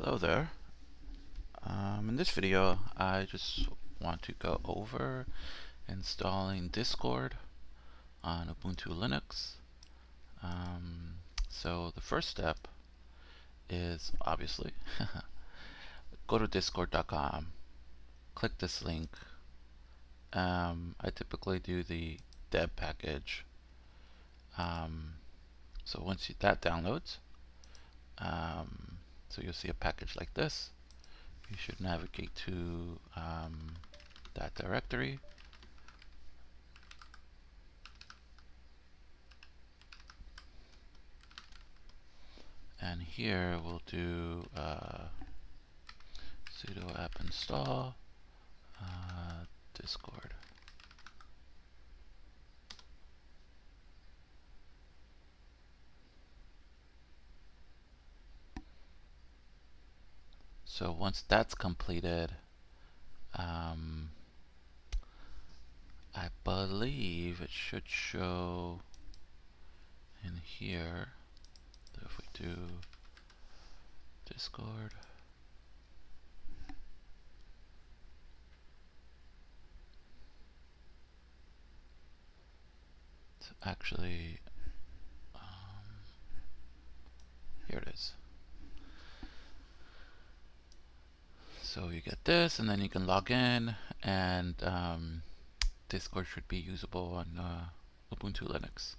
Hello there. In this video, I just want to go over installing Discord on Ubuntu Linux. So the first step is obviously go to discord.com, click this link. I typically do the deb package. So once that downloads, so you'll see a package like this. You should navigate to that directory. And here we'll do sudo app install Discord. So once that's completed, I believe it should show in here. So if we do Discord, it's actually here it is. So you get this, and then you can log in, and Discord should be usable on Ubuntu Linux.